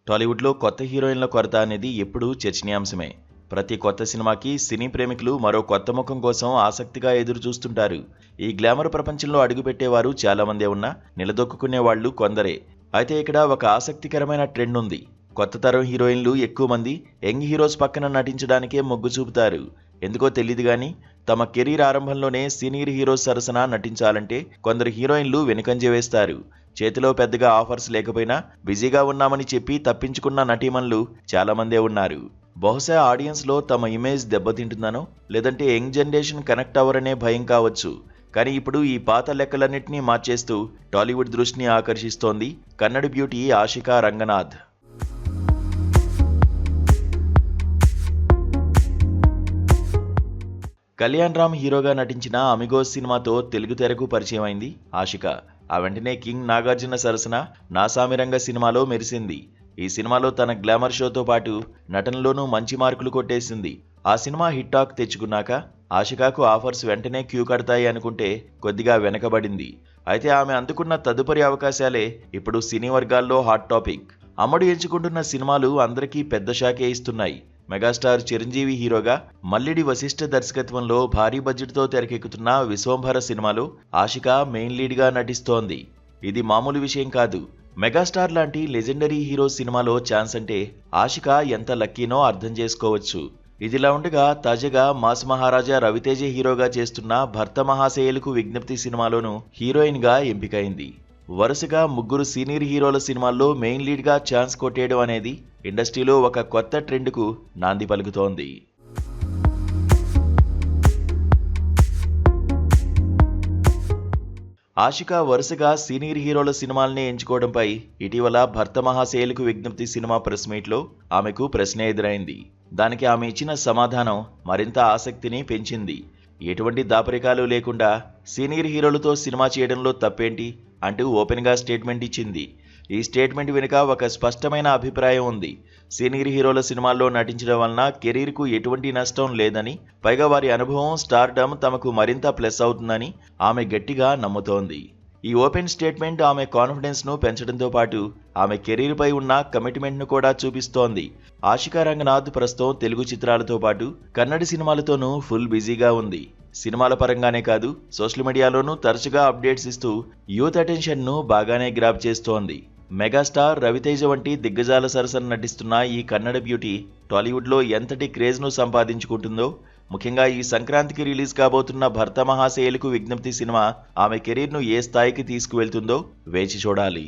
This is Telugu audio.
టాలీవుడ్లో కొత్త హీరోయిన్ల కొరత అనేది ఎప్పుడూ చర్చనీయాంశమే. ప్రతి కొత్త సినిమాకి సినీ ప్రేమికులు మరో కొత్త ముఖం కోసం ఆసక్తిగా ఎదురు చూస్తుంటారు. ఈ గ్లామర్ ప్రపంచంలో అడుగుపెట్టేవారు చాలామందే ఉన్నా నిలదొక్కునే వాళ్ళు కొందరే. అయితే ఇక్కడ ఒక ఆసక్తికరమైన ట్రెండ్ ఉంది. కొత్త తరం హీరోయిన్లు ఎక్కువ మంది యంగ్ హీరోస్ పక్కన నటించడానికే మొగ్గు చూపుతారు. ఎందుకో తెలియదు కానీ తమ కెరీర్ ఆరంభంలోనే సీనియర్ హీరోస్ సరసన నటించాలంటే కొందరు హీరోయిన్లు వెనుకంజ వేస్తారు. చేతిలో పెద్దగా ఆఫర్స్ లేకపోయినా బిజీగా ఉన్నామని చెప్పి తప్పించుకున్న నటీమణులు చాలామందే ఉన్నారు. బహుశా ఆడియన్స్లో తమ ఇమేజ్ దెబ్బతింటుందనో లేదంటే యంగ్ జనరేషన్ కనెక్ట్ అవ్వరనే భయం కావచ్చు. కానీ ఇప్పుడు ఈ పాత లెక్కలన్నింటినీ మార్చేస్తూ టాలీవుడ్ దృష్టిని ఆకర్షిస్తోంది కన్నడ బ్యూటీ ఆషికా రంగనాథ్. కళ్యాణ్ రామ్ హీరోగా నటించిన అమిగోస్ సినిమాతో తెలుగు తెరకు పరిచయం అయింది ఆషిక. ఆ వెంటనే కింగ్ నాగార్జున సరసన నాసామిరంగ సినిమాలో మెరిసింది. ఈ సినిమాలో తన గ్లామర్ షోతో పాటు నటనలోనూ మంచి మార్కులు కొట్టేసింది. ఆ సినిమా హిట్ టాక్ తెచ్చుకున్నాక ఆషికాకు ఆఫర్స్ వెంటనే క్యూ కడతాయి అనుకుంటే కొద్దిగా వెనకబడింది. అయితే ఆమె అందుకున్న తదుపరి అవకాశాలే ఇప్పుడు సినీ వర్గాల్లో హాట్ టాపిక్. అమ్మడు ఎంచుకుంటున్న సినిమాలు అందరికీ పెద్ద షాకే ఇస్తున్నాయి. మెగాస్టార్ చిరంజీవి హీరోగా మల్లిడి వశిష్ఠ దర్శకత్వంలో భారీ బడ్జెట్తో తెరకెక్కుతున్న విశ్వంభర సినిమాలో ఆషిక మెయిన్ లీడ్గా నటిస్తోంది. ఇది మామూలు విషయం కాదు. మెగాస్టార్ లాంటి లెజెండరీ హీరో సినిమాలో ఛాన్స్ అంటే ఆషిక ఎంత లక్కీనో అర్థం చేసుకోవచ్చు. ఇదిలా ఉండగా తాజాగా మాస్ మహారాజా రవితేజ హీరోగా చేస్తున్న భర్త మహాశయులకు విజ్ఞప్తి సినిమాలోనూ హీరోయిన్గా ఎంపికైంది. వరుసగా ముగ్గురు సీనియర్ హీరోల సినిమాల్లో మెయిన్ లీడ్గా ఛాన్స్ కొట్టేయడం అనేది ఇండస్ట్రీలో ఒక కొత్త ట్రెండ్కు నాంది పలుకుతోంది. ఆషిక వరుసగా సీనియర్ హీరోల సినిమాలనే ఎంచుకోవడంపై ఇటీవల భర్త మహాశయులకు విజ్ఞప్తి సినిమా ప్రెస్ మీట్లో ఆమెకు ప్రశ్న ఎదురైంది. దానికి ఆమె ఇచ్చిన సమాధానం మరింత ఆసక్తిని పెంచింది. ఎటువంటి దాపరికాలు లేకుండా సీనియర్ హీరోలతో సినిమా చేయడంలో తప్పేంటి అంటూ ఓపెన్గా స్టేట్మెంట్ ఇచ్చింది. ఈ స్టేట్మెంట్ వెనుక ఒక స్పష్టమైన అభిప్రాయం ఉంది. సీనియర్ హీరోల సినిమాల్లో నటించడం వలన కెరీర్కు ఎటువంటి నష్టం లేదని, పైగా వారి అనుభవం స్టార్డమ్ తమకు మరింత ప్లస్ అవుతుందని ఆమె గట్టిగా నమ్ముతోంది. ఈ ఓపెన్ స్టేట్మెంట్ ఆమె కాన్ఫిడెన్స్ను పెంచడంతో పాటు ఆమె కెరీర్పై ఉన్న కమిట్మెంట్ను కూడా చూపిస్తోంది. ఆషికా రంగనాథ్ ప్రస్తుతం తెలుగు చిత్రాలతో పాటు కన్నడ సినిమాలతోనూ ఫుల్ బిజీగా ఉంది. సినిమాల పరంగానే కాదు సోషల్ మీడియాలోనూ తరచుగా అప్డేట్స్ ఇస్తూ యూత్ అటెన్షన్ను బాగానే గ్రాబ్ చేస్తోంది. మెగాస్టార్ రవితేజ వంటి దిగ్గజాల సరసన నటిస్తున్న ఈ కన్నడ బ్యూటీ టాలీవుడ్లో ఎంతటి క్రేజ్ను సంపాదించుకుంటుందో, ముఖ్యంగా ఈ సంక్రాంతికి రిలీజ్ కాబోతున్న భర్త మహాశయులకు విజ్ఞప్తి సినిమా ఆమె కెరీర్ను ఏ స్థాయికి తీసుకువెళ్తుందో వేచి చూడాలి.